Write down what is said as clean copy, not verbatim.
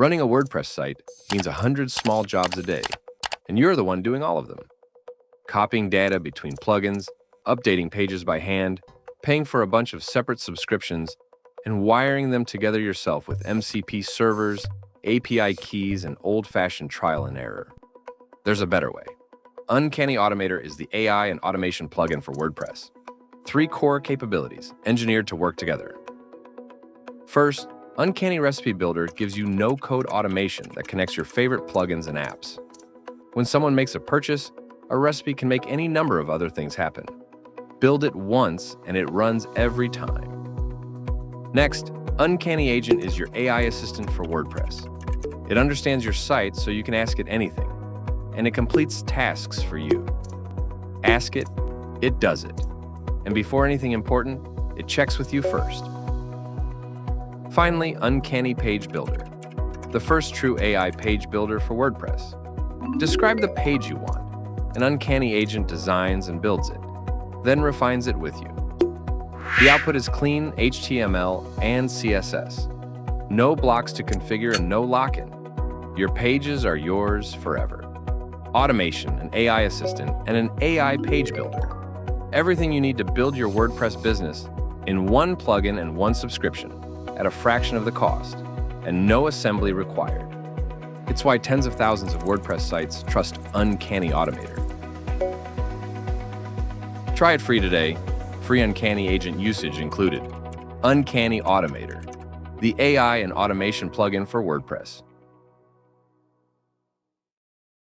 Running a WordPress site means 100 small jobs a day, and you're the one doing all of them. Copying data between plugins, updating pages by hand, paying for a bunch of separate subscriptions, and wiring them together yourself with MCP servers, API keys, and old-fashioned trial and error. There's a better way. Uncanny Automator is the AI and automation plugin for WordPress. 3 core capabilities engineered to work together. First, Uncanny Recipe Builder gives you no-code automation that connects your favorite plugins and apps. When someone makes a purchase, a recipe can make any number of other things happen. Build it once, and it runs every time. Next, Uncanny Agent is your AI assistant for WordPress. It understands your site so you can ask it anything, and it completes tasks for you. Ask it, it does it. And before anything important, it checks with you first. Finally, Uncanny Page Builder, the first true AI page builder for WordPress. Describe the page you want, and Uncanny Agent designs and builds it, then refines it with you. The output is clean HTML and CSS. No blocks to configure and no lock-in. Your pages are yours forever. Automation, an AI assistant, and an AI page builder. Everything you need to build your WordPress business in one plugin and one subscription at a fraction of the cost, and no assembly required. It's why tens of thousands of WordPress sites trust Uncanny Automator. Try it free today. Free Uncanny Agent usage included. Uncanny Automator, the AI and automation plugin for WordPress.